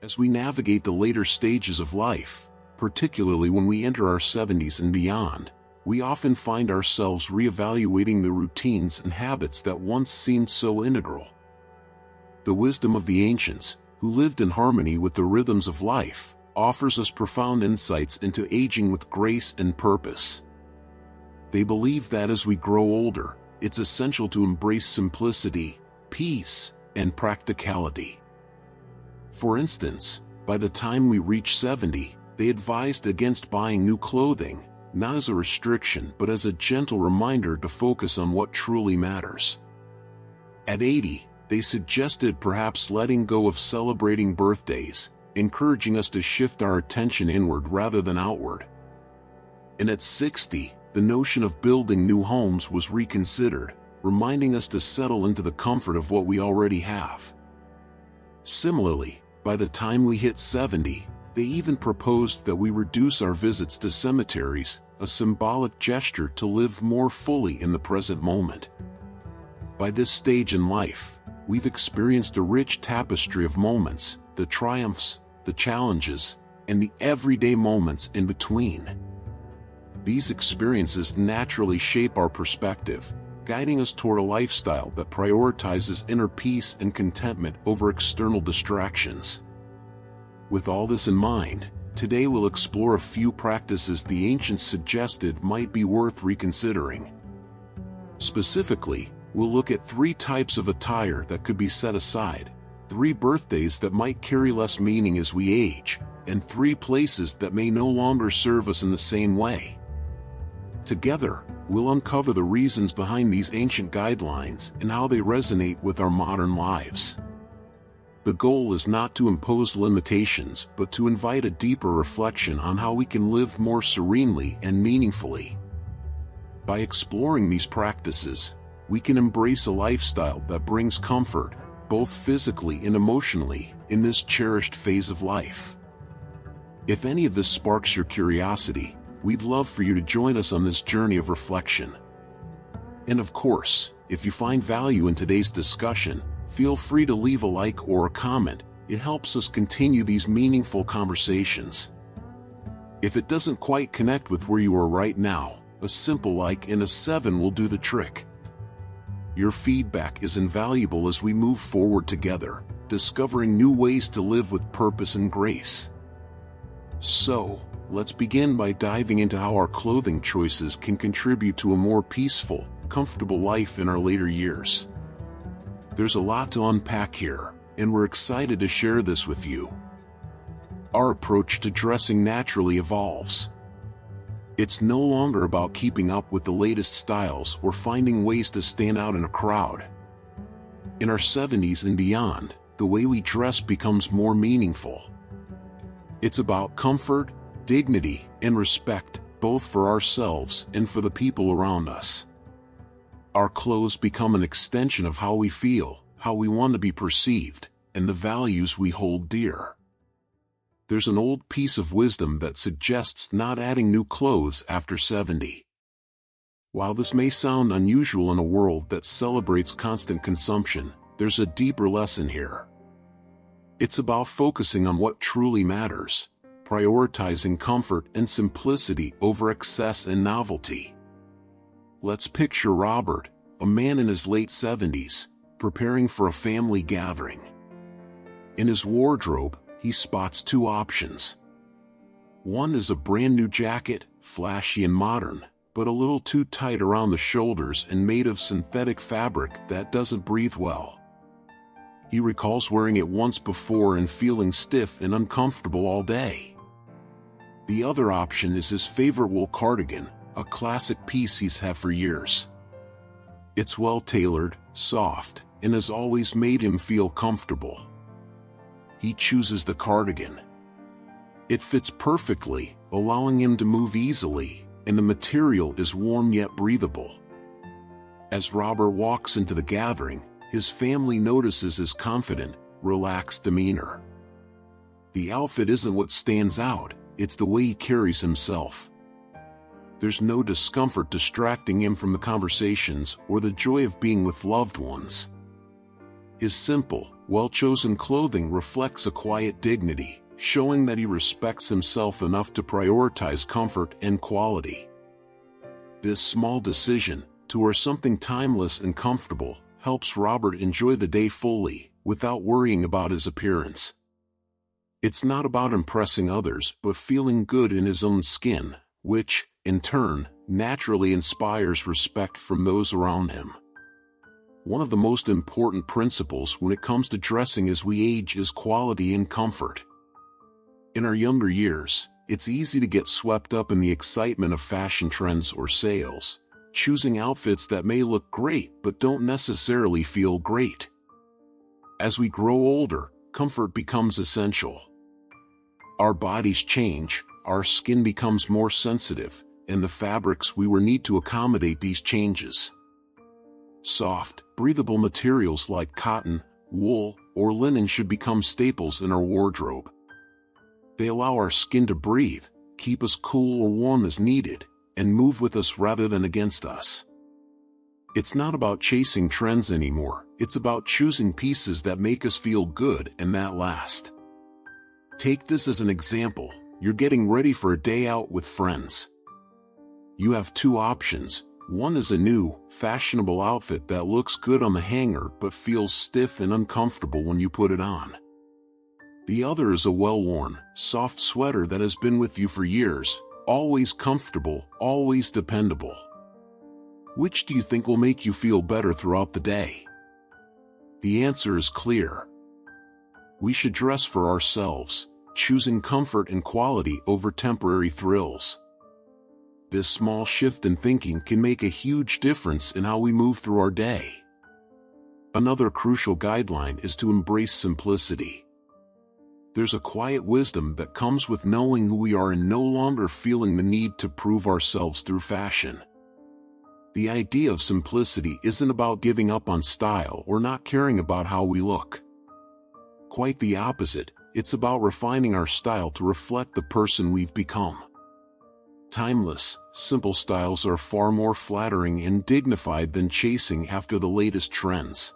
As we navigate the later stages of life, particularly when we enter our 70s and beyond, we often find ourselves reevaluating the routines and habits that once seemed so integral. The wisdom of the ancients, who lived in harmony with the rhythms of life, offers us profound insights into aging with grace and purpose. They believe that as we grow older, it's essential to embrace simplicity, peace, and practicality. For instance, by the time we reach 70, they advised against buying new clothing, not as a restriction but as a gentle reminder to focus on what truly matters. At 80, they suggested perhaps letting go of celebrating birthdays, encouraging us to shift our attention inward rather than outward. And at 60, the notion of building new homes was reconsidered, reminding us to settle into the comfort of what we already have. Similarly, by the time we hit 70, they even proposed that we reduce our visits to cemeteries, a symbolic gesture to live more fully in the present moment. By this stage in life, we've experienced a rich tapestry of moments, the triumphs, the challenges, and the everyday moments in between. These experiences naturally shape our perspective, guiding us toward a lifestyle that prioritizes inner peace and contentment over external distractions. With all this in mind, today we'll explore a few practices the ancients suggested might be worth reconsidering. Specifically, we'll look at 3 types of attire that could be set aside, 3 birthdays that might carry less meaning as we age, and 3 places that may no longer serve us in the same way. Together, we'll uncover the reasons behind these ancient guidelines and how they resonate with our modern lives. The goal is not to impose limitations but to invite a deeper reflection on how we can live more serenely and meaningfully. By exploring these practices, we can embrace a lifestyle that brings comfort, both physically and emotionally, in this cherished phase of life. If any of this sparks your curiosity, we'd love for you to join us on this journey of reflection. And of course, if you find value in today's discussion, feel free to leave a like or a comment. It helps us continue these meaningful conversations. If it doesn't quite connect with where you are right now, a simple like and a 7 will do the trick. Your feedback is invaluable as we move forward together, discovering new ways to live with purpose and grace. So, let's begin by diving into how our clothing choices can contribute to a more peaceful, comfortable life in our later years. There's a lot to unpack here, and we're excited to share this with you. Our approach to dressing naturally evolves. It's no longer about keeping up with the latest styles or finding ways to stand out in a crowd. In our 70s and beyond, the way we dress becomes more meaningful. It's about comfort, dignity, and respect, both for ourselves and for the people around us. Our clothes become an extension of how we feel, how we want to be perceived, and the values we hold dear. There's an old piece of wisdom that suggests not adding new clothes after 70. While this may sound unusual in a world that celebrates constant consumption, there's a deeper lesson here. It's about focusing on what truly matters, prioritizing comfort and simplicity over excess and novelty. Let's picture Robert, a man in his late 70s, preparing for a family gathering. In his wardrobe, he spots 2 options. One is a brand new jacket, flashy and modern, but a little too tight around the shoulders and made of synthetic fabric that doesn't breathe well. He recalls wearing it once before and feeling stiff and uncomfortable all day. The other option is his favorite wool cardigan, a classic piece he's had for years. It's well-tailored, soft, and has always made him feel comfortable. He chooses the cardigan. It fits perfectly, allowing him to move easily, and the material is warm yet breathable. As Robert walks into the gathering, his family notices his confident, relaxed demeanor. The outfit isn't what stands out, it's the way he carries himself. There's no discomfort distracting him from the conversations or the joy of being with loved ones. His simple, well-chosen clothing reflects a quiet dignity, showing that he respects himself enough to prioritize comfort and quality. This small decision, to wear something timeless and comfortable, helps Robert enjoy the day fully, without worrying about his appearance. It's not about impressing others, but feeling good in his own skin, which, in turn, naturally inspires respect from those around him. One of the most important principles when it comes to dressing as we age is quality and comfort. In our younger years, it's easy to get swept up in the excitement of fashion trends or sales, choosing outfits that may look great but don't necessarily feel great. As we grow older, comfort becomes essential. Our bodies change, our skin becomes more sensitive, and the fabrics we wear need to accommodate these changes. Soft, breathable materials like cotton, wool, or linen should become staples in our wardrobe. They allow our skin to breathe, keep us cool or warm as needed, and move with us rather than against us. It's not about chasing trends anymore, it's about choosing pieces that make us feel good and that last. Take this as an example. You're getting ready for a day out with friends. You have two options. One is a new, fashionable outfit that looks good on the hanger but feels stiff and uncomfortable when you put it on. The other is a well-worn, soft sweater that has been with you for years, always comfortable, always dependable. Which do you think will make you feel better throughout the day? The answer is clear. We should dress for ourselves, choosing comfort and quality over temporary thrills. This small shift in thinking can make a huge difference in how we move through our day. Another crucial guideline is to embrace simplicity. There's a quiet wisdom that comes with knowing who we are and no longer feeling the need to prove ourselves through fashion. The idea of simplicity isn't about giving up on style or not caring about how we look. Quite the opposite, it's about refining our style to reflect the person we've become. Timeless, simple styles are far more flattering and dignified than chasing after the latest trends.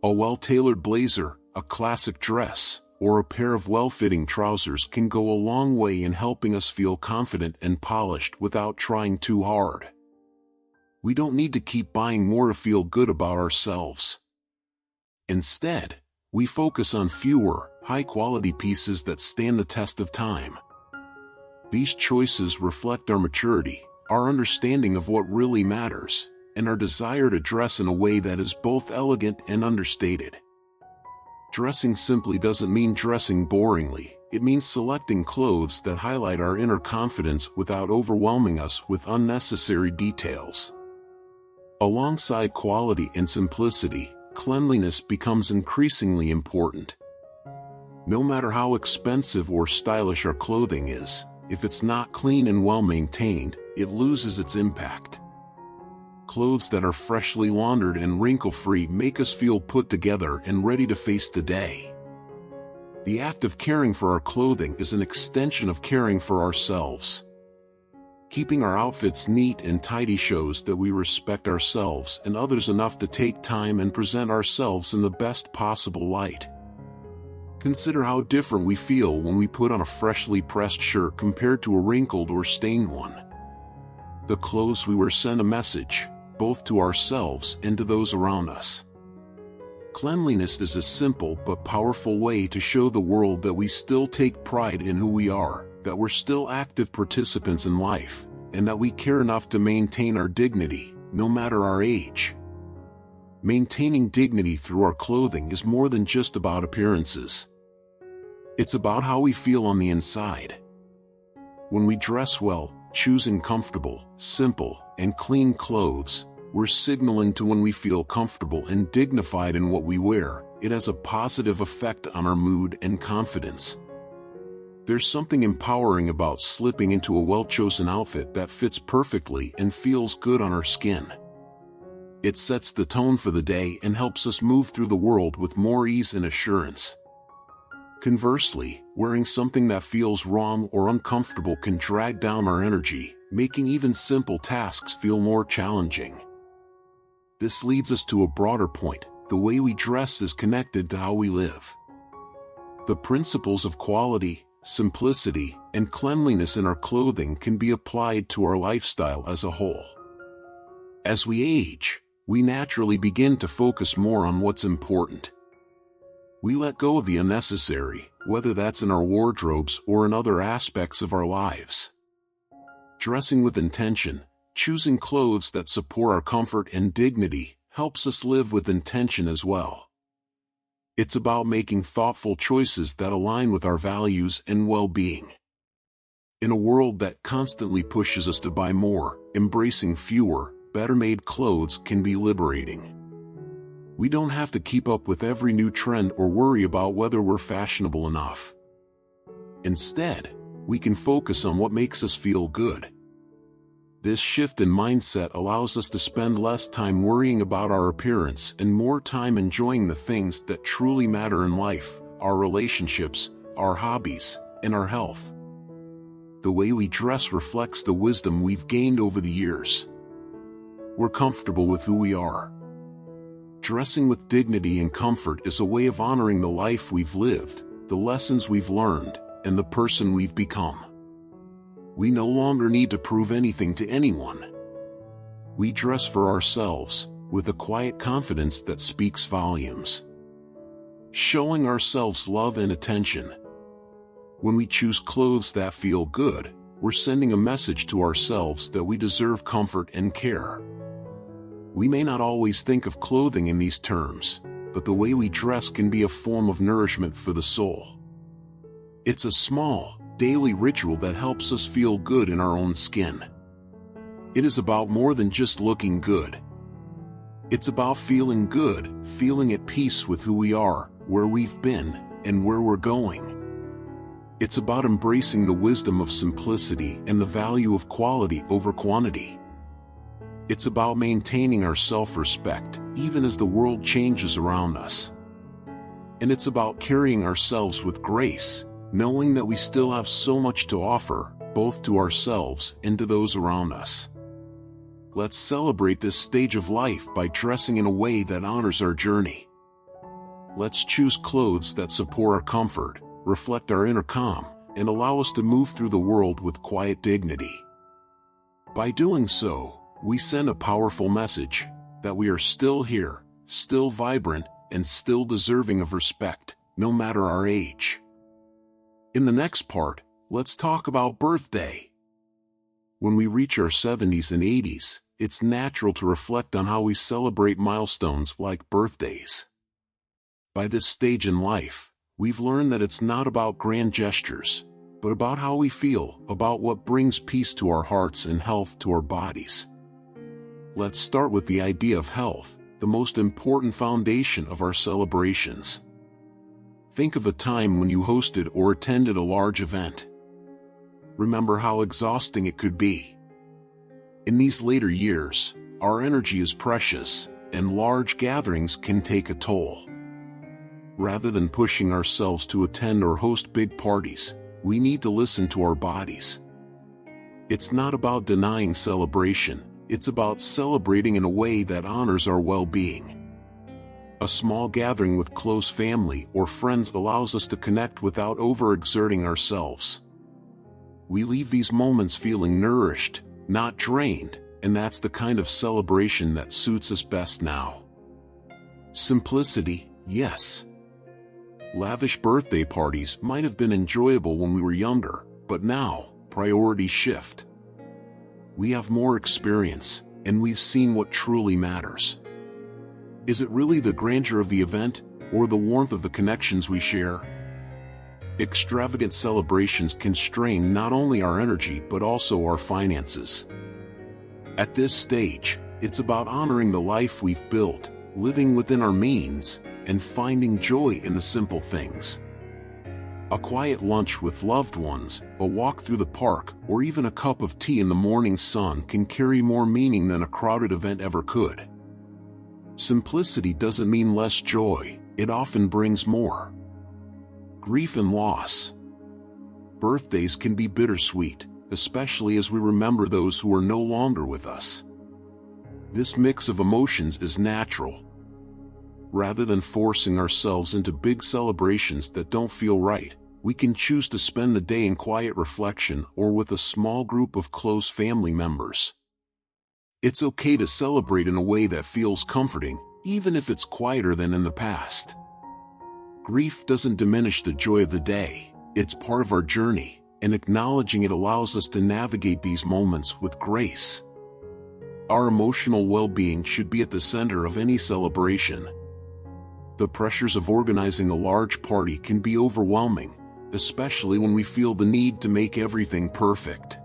A well-tailored blazer, a classic dress, or a pair of well-fitting trousers can go a long way in helping us feel confident and polished without trying too hard. We don't need to keep buying more to feel good about ourselves. Instead, we focus on fewer, high-quality pieces that stand the test of time. These choices reflect our maturity, our understanding of what really matters, and our desire to dress in a way that is both elegant and understated. Dressing simply doesn't mean dressing boringly, it means selecting clothes that highlight our inner confidence without overwhelming us with unnecessary details. Alongside quality and simplicity, cleanliness becomes increasingly important. No matter how expensive or stylish our clothing is, if it's not clean and well-maintained, it loses its impact. Clothes that are freshly laundered and wrinkle-free make us feel put together and ready to face the day. The act of caring for our clothing is an extension of caring for ourselves. Keeping our outfits neat and tidy shows that we respect ourselves and others enough to take time and present ourselves in the best possible light. Consider how different we feel when we put on a freshly pressed shirt compared to a wrinkled or stained one. The clothes we wear send a message, both to ourselves and to those around us. Cleanliness is a simple but powerful way to show the world that we still take pride in who we are, that we're still active participants in life, and that we care enough to maintain our dignity, no matter our age. Maintaining dignity through our clothing is more than just about appearances. It's about how we feel on the inside. When we dress well, choosing comfortable, simple, and clean clothes, we're signaling to when we feel comfortable and dignified in what we wear. It has a positive effect on our mood and confidence. There's something empowering about slipping into a well-chosen outfit that fits perfectly and feels good on our skin. It sets the tone for the day and helps us move through the world with more ease and assurance. Conversely, wearing something that feels wrong or uncomfortable can drag down our energy, making even simple tasks feel more challenging. This leads us to a broader point. the way we dress is connected to how we live. The principles of quality, simplicity, and cleanliness in our clothing can be applied to our lifestyle as a whole. As we age, we naturally begin to focus more on what's important. We let go of the unnecessary, whether that's in our wardrobes or in other aspects of our lives. Dressing with intention, choosing clothes that support our comfort and dignity, helps us live with intention as well. It's about making thoughtful choices that align with our values and well-being. In a world that constantly pushes us to buy more, embracing fewer, better-made clothes can be liberating. We don't have to keep up with every new trend or worry about whether we're fashionable enough. Instead, we can focus on what makes us feel good. This shift in mindset allows us to spend less time worrying about our appearance and more time enjoying the things that truly matter in life, our relationships, our hobbies, and our health. The way we dress reflects the wisdom we've gained over the years. We're comfortable with who we are. Dressing with dignity and comfort is a way of honoring the life we've lived, the lessons we've learned, and the person we've become. We no longer need to prove anything to anyone. We dress for ourselves, with a quiet confidence that speaks volumes. Showing ourselves love and attention. When we choose clothes that feel good, we're sending a message to ourselves that we deserve comfort and care. We may not always think of clothing in these terms, but the way we dress can be a form of nourishment for the soul. It's a small, daily ritual that helps us feel good in our own skin. It is about more than just looking good. It's about feeling good, feeling at peace with who we are, where we've been, and where we're going. It's about embracing the wisdom of simplicity and the value of quality over quantity. It's about maintaining our self-respect, even as the world changes around us. And it's about carrying ourselves with grace, knowing that we still have so much to offer, both to ourselves and to those around us. Let's celebrate this stage of life by dressing in a way that honors our journey. Let's choose clothes that support our comfort, reflect our inner calm, and allow us to move through the world with quiet dignity. By doing so, we send a powerful message that we are still here, still vibrant, and still deserving of respect, no matter our age. In the next part, let's talk about birthday. When we reach our 70s and 80s, it's natural to reflect on how we celebrate milestones like birthdays. By this stage in life, we've learned that it's not about grand gestures, but about how we feel, about what brings peace to our hearts and health to our bodies. Let's start with the idea of health, the most important foundation of our celebrations. Think of a time when you hosted or attended a large event. Remember how exhausting it could be. In these later years, our energy is precious, and large gatherings can take a toll. Rather than pushing ourselves to attend or host big parties, we need to listen to our bodies. It's not about denying celebration, it's about celebrating in a way that honors our well-being. A small gathering with close family or friends allows us to connect without overexerting ourselves. We leave these moments feeling nourished, not drained, and that's the kind of celebration that suits us best now. Simplicity, yes. Lavish birthday parties might have been enjoyable when we were younger, but now, priorities shift. We have more experience, and we've seen what truly matters. Is it really the grandeur of the event, or the warmth of the connections we share? Extravagant celebrations can strain not only our energy but also our finances. At this stage, it's about honoring the life we've built, living within our means, and finding joy in the simple things. A quiet lunch with loved ones, a walk through the park, or even a cup of tea in the morning sun can carry more meaning than a crowded event ever could. Simplicity doesn't mean less joy, it often brings more. Grief and loss. Birthdays can be bittersweet, especially as we remember those who are no longer with us. This mix of emotions is natural. Rather than forcing ourselves into big celebrations that don't feel right, we can choose to spend the day in quiet reflection or with a small group of close family members. It's okay to celebrate in a way that feels comforting, even if it's quieter than in the past. Grief doesn't diminish the joy of the day, it's part of our journey, and acknowledging it allows us to navigate these moments with grace. Our emotional well-being should be at the center of any celebration. The pressures of organizing a large party can be overwhelming, especially when we feel the need to make everything perfect.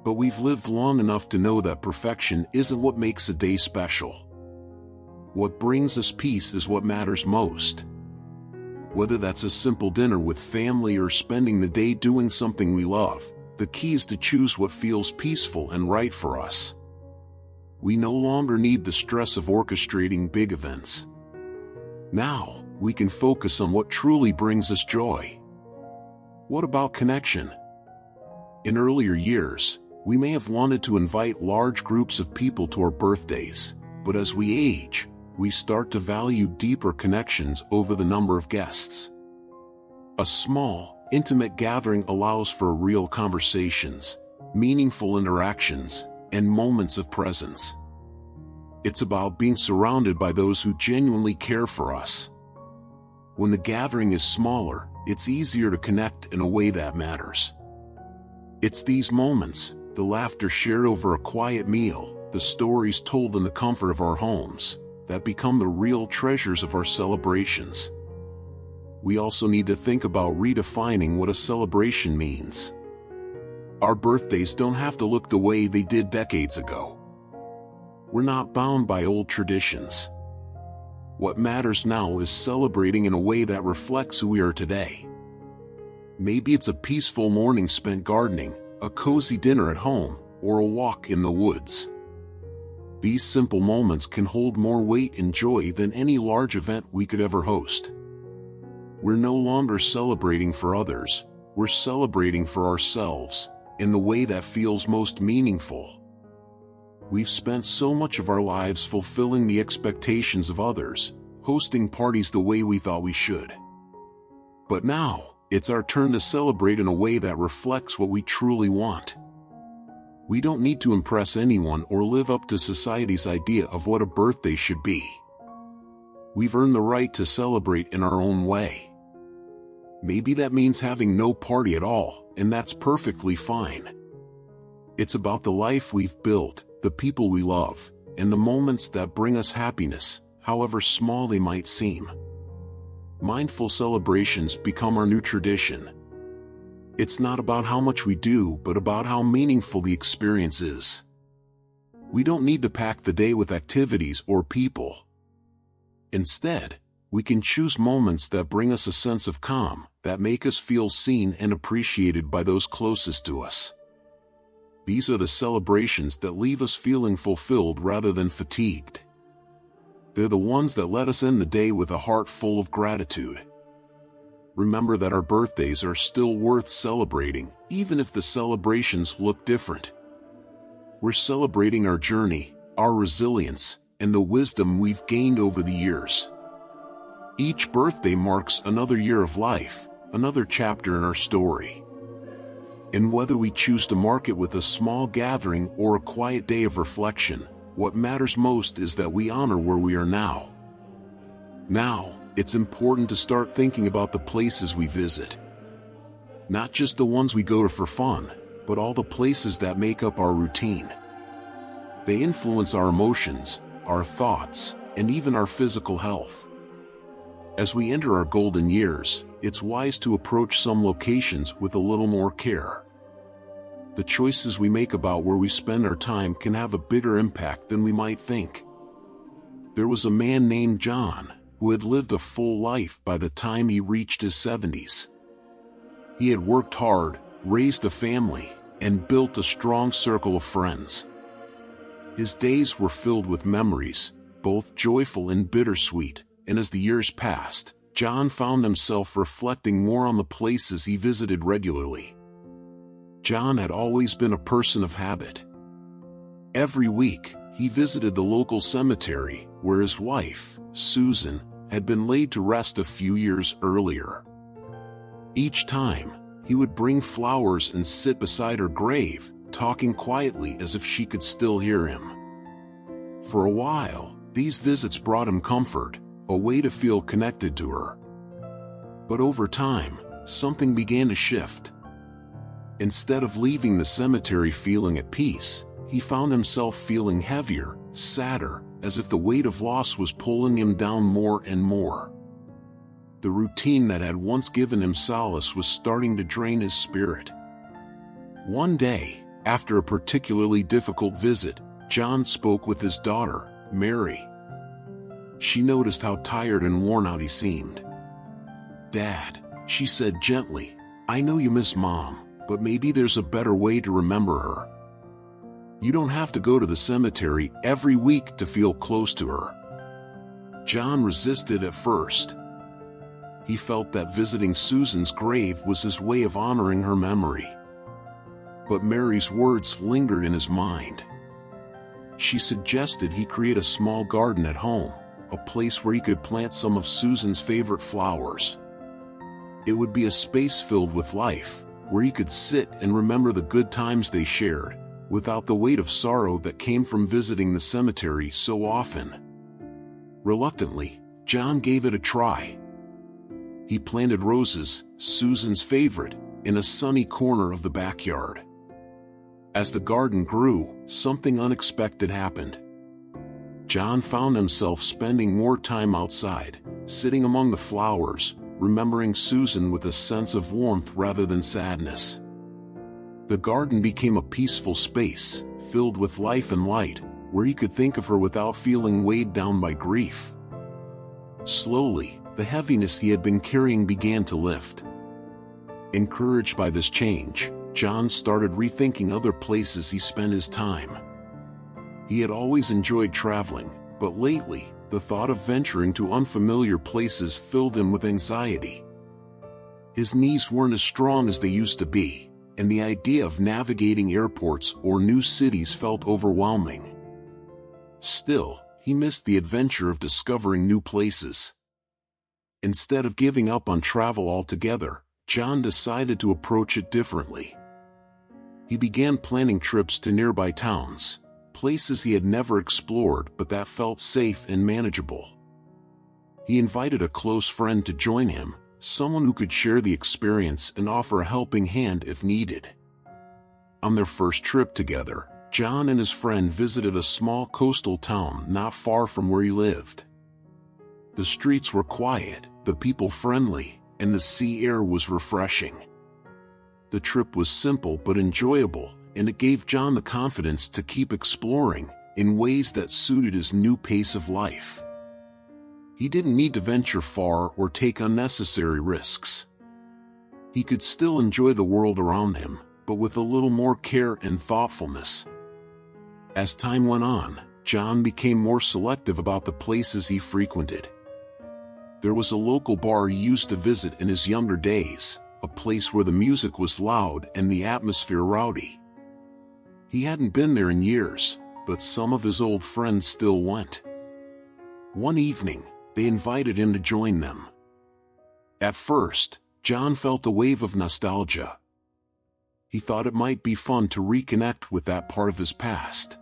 But we've lived long enough to know that perfection isn't what makes a day special. What brings us peace is what matters most. Whether that's a simple dinner with family or spending the day doing something we love, the key is to choose what feels peaceful and right for us. We no longer need the stress of orchestrating big events. Now, we can focus on what truly brings us joy. What about connection? In earlier years, we may have wanted to invite large groups of people to our birthdays, but as we age, we start to value deeper connections over the number of guests. A small, intimate gathering allows for real conversations, meaningful interactions, and moments of presence. It's about being surrounded by those who genuinely care for us. When the gathering is smaller, it's easier to connect in a way that matters. It's these moments, the laughter shared over a quiet meal, the stories told in the comfort of our homes, that become the real treasures of our celebrations. We also need to think about redefining what a celebration means. Our birthdays don't have to look the way they did decades ago. We're not bound by old traditions. What matters now is celebrating in a way that reflects who we are today. Maybe it's a peaceful morning spent gardening, a cozy dinner at home, or a walk in the woods. These simple moments can hold more weight and joy than any large event we could ever host. We're no longer celebrating for others, we're celebrating for ourselves, in the way that feels most meaningful. We've spent so much of our lives fulfilling the expectations of others, hosting parties the way we thought we should. But now, it's our turn to celebrate in a way that reflects what we truly want. We don't need to impress anyone or live up to society's idea of what a birthday should be. We've earned the right to celebrate in our own way. Maybe that means having no party at all, and that's perfectly fine. It's about the life we've built, the people we love, and the moments that bring us happiness, however small they might seem. Mindful celebrations become our new tradition. It's not about how much we do, but about how meaningful the experience is. We don't need to pack the day with activities or people. Instead, we can choose moments that bring us a sense of calm, that make us feel seen and appreciated by those closest to us. These are the celebrations that leave us feeling fulfilled rather than fatigued. They're the ones that let us end the day with a heart full of gratitude. Remember that our birthdays are still worth celebrating, even if the celebrations look different. We're celebrating our journey, our resilience, and the wisdom we've gained over the years. Each birthday marks another year of life, another chapter in our story. And whether we choose to mark it with a small gathering or a quiet day of reflection, what matters most is that we honor where we are now. Now, it's important to start thinking about the places we visit. Not just the ones we go to for fun, but all the places that make up our routine. They influence our emotions, our thoughts, and even our physical health. As we enter our golden years, it's wise to approach some locations with a little more care. The choices we make about where we spend our time can have a bigger impact than we might think. There was a man named John, who had lived a full life by the time he reached his 70s. He had worked hard, raised a family, and built a strong circle of friends. His days were filled with memories, both joyful and bittersweet, and as the years passed, John found himself reflecting more on the places he visited regularly. John had always been a person of habit. Every week, he visited the local cemetery, where his wife, Susan, had been laid to rest a few years earlier. Each time, he would bring flowers and sit beside her grave, talking quietly as if she could still hear him. For a while, these visits brought him comfort, a way to feel connected to her. But over time, something began to shift. Instead of leaving the cemetery feeling at peace, he found himself feeling heavier, sadder, as if the weight of loss was pulling him down more and more. The routine that had once given him solace was starting to drain his spirit. One day, after a particularly difficult visit, John spoke with his daughter, Mary. She noticed how tired and worn out he seemed. "Dad," she said gently, "I know you miss Mom, but maybe there's a better way to remember her. You don't have to go to the cemetery every week to feel close to her." John resisted at first. He felt that visiting Susan's grave was his way of honoring her memory. But Mary's words lingered in his mind. She suggested he create a small garden at home, a place where he could plant some of Susan's favorite flowers. It would be a space filled with life, where he could sit and remember the good times they shared, without the weight of sorrow that came from visiting the cemetery so often. Reluctantly, John gave it a try. He planted roses, Susan's favorite, in a sunny corner of the backyard. As the garden grew, something unexpected happened. John found himself spending more time outside, sitting among the flowers, remembering Susan with a sense of warmth rather than sadness. The garden became a peaceful space, filled with life and light, where he could think of her without feeling weighed down by grief. Slowly, the heaviness he had been carrying began to lift. Encouraged by this change, John started rethinking other places he spent his time. He had always enjoyed traveling, but lately, the thought of venturing to unfamiliar places filled him with anxiety. His knees weren't as strong as they used to be, and the idea of navigating airports or new cities felt overwhelming. Still, he missed the adventure of discovering new places. Instead of giving up on travel altogether, John decided to approach it differently. He began planning trips to nearby towns, places he had never explored but that felt safe and manageable. He invited a close friend to join him, someone who could share the experience and offer a helping hand if needed. On their first trip together, John and his friend visited a small coastal town not far from where he lived. The streets were quiet, the people friendly, and the sea air was refreshing. The trip was simple but enjoyable, and it gave John the confidence to keep exploring in ways that suited his new pace of life. He didn't need to venture far or take unnecessary risks. He could still enjoy the world around him, but with a little more care and thoughtfulness. As time went on, John became more selective about the places he frequented. There was a local bar he used to visit in his younger days, a place where the music was loud and the atmosphere rowdy. He hadn't been there in years, but some of his old friends still went. One evening, they invited him to join them. At first, John felt a wave of nostalgia. He thought it might be fun to reconnect with that part of his past.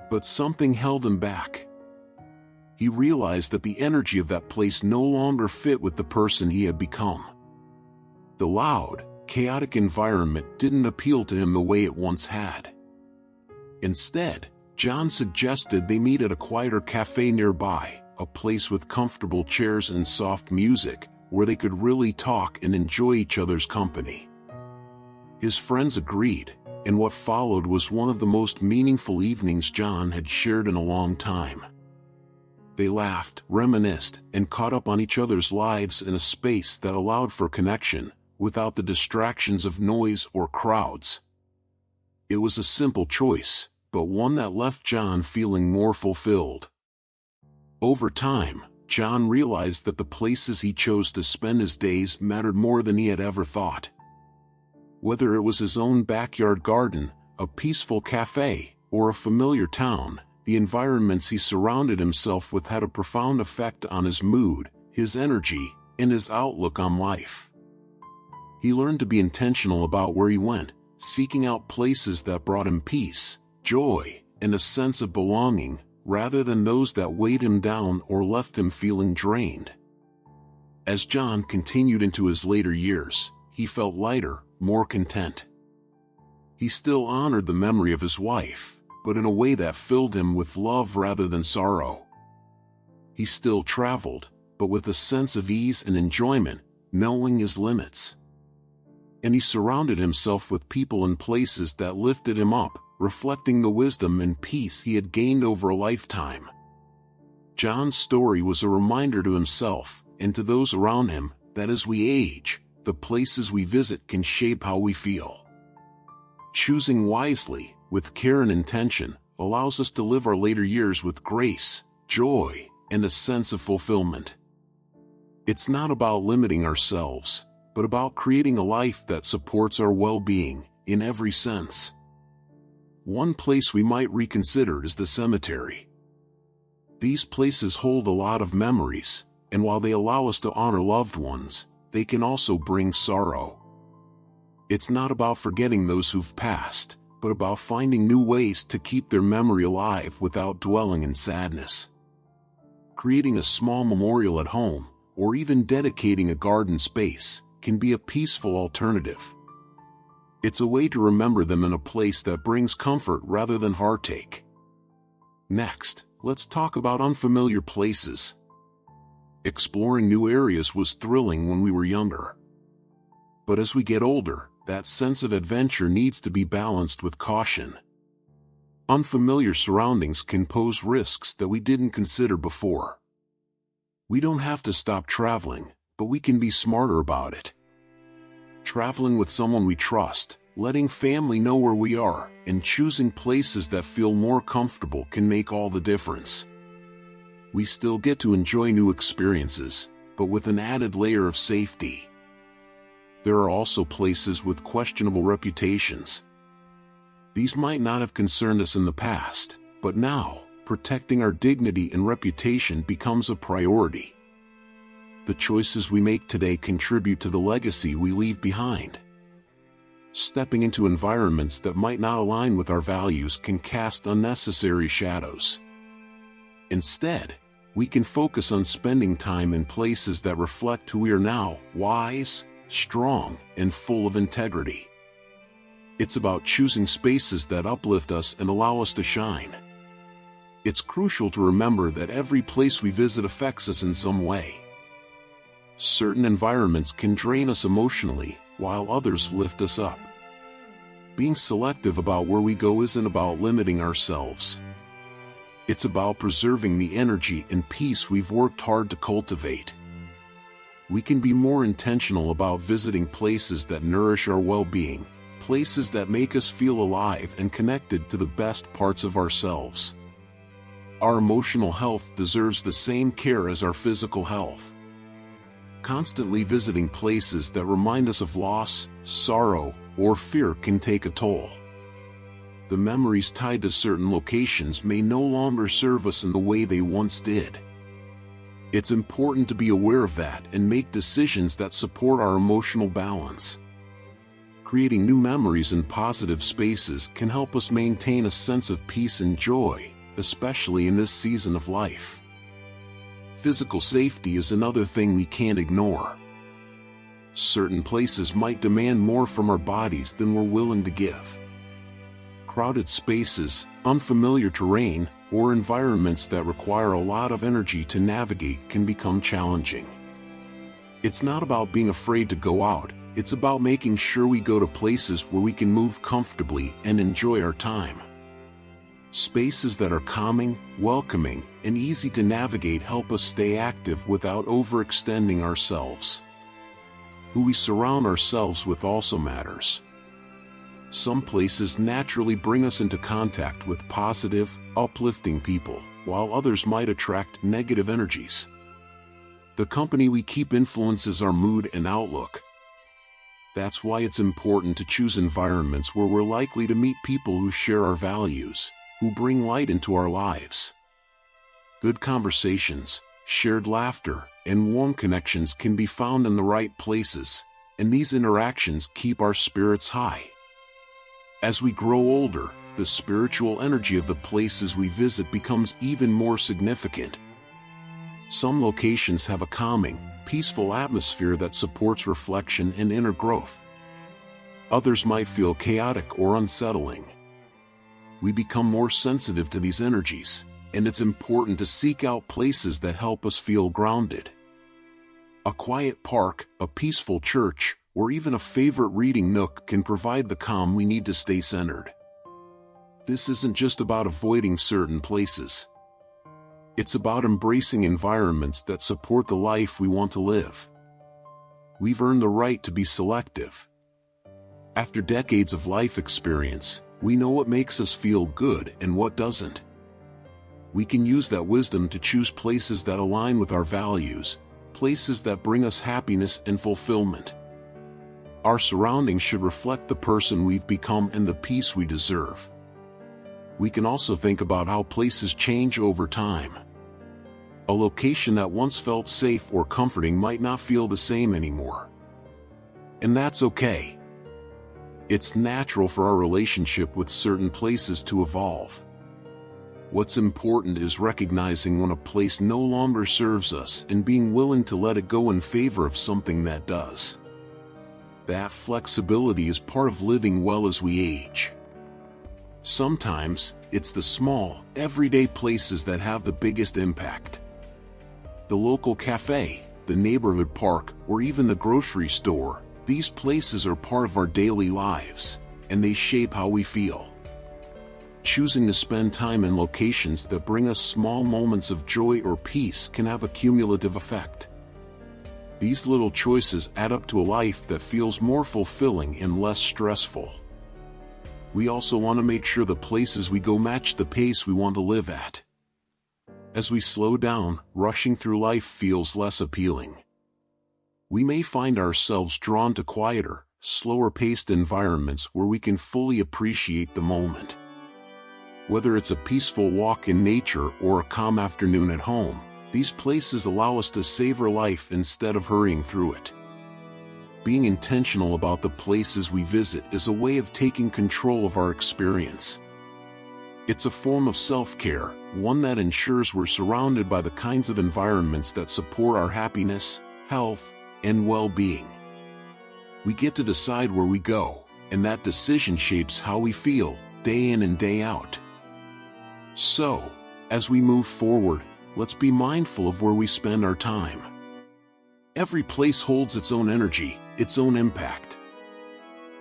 But something held him back. He realized that the energy of that place no longer fit with the person he had become. The loud, chaotic environment didn't appeal to him the way it once had. Instead, John suggested they meet at a quieter cafe nearby, a place with comfortable chairs and soft music, where they could really talk and enjoy each other's company. His friends agreed, and what followed was one of the most meaningful evenings John had shared in a long time. They laughed, reminisced, and caught up on each other's lives in a space that allowed for connection, without the distractions of noise or crowds. It was a simple choice, but one that left John feeling more fulfilled. Over time, John realized that the places he chose to spend his days mattered more than he had ever thought. Whether it was his own backyard garden, a peaceful cafe, or a familiar town, the environments he surrounded himself with had a profound effect on his mood, his energy, and his outlook on life. He learned to be intentional about where he went, seeking out places that brought him peace, joy, and a sense of belonging, rather than those that weighed him down or left him feeling drained. As John continued into his later years, he felt lighter, more content. He still honored the memory of his wife, but in a way that filled him with love rather than sorrow. He still traveled, but with a sense of ease and enjoyment, knowing his limits. And he surrounded himself with people and places that lifted him up, reflecting the wisdom and peace he had gained over a lifetime. John's story was a reminder to himself, and to those around him, that as we age, the places we visit can shape how we feel. Choosing wisely, with care and intention, allows us to live our later years with grace, joy, and a sense of fulfillment. It's not about limiting ourselves, but about creating a life that supports our well-being, in every sense. One place we might reconsider is the cemetery. These places hold a lot of memories, and while they allow us to honor loved ones, they can also bring sorrow. It's not about forgetting those who've passed, but about finding new ways to keep their memory alive without dwelling in sadness. Creating a small memorial at home, or even dedicating a garden space, can be a peaceful alternative. It's a way to remember them in a place that brings comfort rather than heartache. Next, let's talk about unfamiliar places. Exploring new areas was thrilling when we were younger. But as we get older, that sense of adventure needs to be balanced with caution. Unfamiliar surroundings can pose risks that we didn't consider before. We don't have to stop traveling, but we can be smarter about it. Traveling with someone we trust, letting family know where we are, and choosing places that feel more comfortable can make all the difference. We still get to enjoy new experiences, but with an added layer of safety. There are also places with questionable reputations. These might not have concerned us in the past, but now, protecting our dignity and reputation becomes a priority. The choices we make today contribute to the legacy we leave behind. Stepping into environments that might not align with our values can cast unnecessary shadows. Instead, we can focus on spending time in places that reflect who we are now, wise, strong, and full of integrity. It's about choosing spaces that uplift us and allow us to shine. It's crucial to remember that every place we visit affects us in some way. Certain environments can drain us emotionally, while others lift us up. Being selective about where we go isn't about limiting ourselves. It's about preserving the energy and peace we've worked hard to cultivate. We can be more intentional about visiting places that nourish our well-being, places that make us feel alive and connected to the best parts of ourselves. Our emotional health deserves the same care as our physical health. Constantly visiting places that remind us of loss, sorrow, or fear can take a toll. The memories tied to certain locations may no longer serve us in the way they once did. It's important to be aware of that and make decisions that support our emotional balance. Creating new memories in positive spaces can help us maintain a sense of peace and joy, especially in this season of life. Physical safety is another thing we can't ignore. Certain places might demand more from our bodies than we're willing to give. Crowded spaces, unfamiliar terrain, or environments that require a lot of energy to navigate can become challenging. It's not about being afraid to go out, it's about making sure we go to places where we can move comfortably and enjoy our time. Spaces that are calming, welcoming, and easy to navigate help us stay active without overextending ourselves. Who we surround ourselves with also matters. Some places naturally bring us into contact with positive, uplifting people, while others might attract negative energies. The company we keep influences our mood and outlook. That's why it's important to choose environments where we're likely to meet people who share our values, who bring light into our lives. Good conversations, shared laughter, and warm connections can be found in the right places, and these interactions keep our spirits high. As we grow older, the spiritual energy of the places we visit becomes even more significant. Some locations have a calming, peaceful atmosphere that supports reflection and inner growth. Others might feel chaotic or unsettling. We become more sensitive to these energies, and it's important to seek out places that help us feel grounded. A quiet park, a peaceful church, or even a favorite reading nook can provide the calm we need to stay centered. This isn't just about avoiding certain places. It's about embracing environments that support the life we want to live. We've earned the right to be selective. After decades of life experience, we know what makes us feel good and what doesn't. We can use that wisdom to choose places that align with our values, places that bring us happiness and fulfillment. Our surroundings should reflect the person we've become and the peace we deserve. We can also think about how places change over time. A location that once felt safe or comforting might not feel the same anymore. And that's okay. It's natural for our relationship with certain places to evolve. What's important is recognizing when a place no longer serves us and being willing to let it go in favor of something that does. That flexibility is part of living well as we age. Sometimes, it's the small, everyday places that have the biggest impact. The local cafe, the neighborhood park, or even the grocery store, these places are part of our daily lives, and they shape how we feel. Choosing to spend time in locations that bring us small moments of joy or peace can have a cumulative effect. These little choices add up to a life that feels more fulfilling and less stressful. We also want to make sure the places we go match the pace we want to live at. As we slow down, rushing through life feels less appealing. We may find ourselves drawn to quieter, slower-paced environments where we can fully appreciate the moment. Whether it's a peaceful walk in nature or a calm afternoon at home, these places allow us to savor life instead of hurrying through it. Being intentional about the places we visit is a way of taking control of our experience. It's a form of self-care, one that ensures we're surrounded by the kinds of environments that support our happiness, health, and well-being. We get to decide where we go, and that decision shapes how we feel, day in and day out. So, as we move forward, let's be mindful of where we spend our time. Every place holds its own energy, its own impact.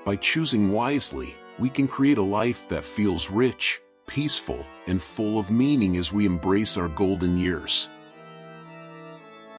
By choosing wisely, we can create a life that feels rich, peaceful, and full of meaning as we embrace our golden years.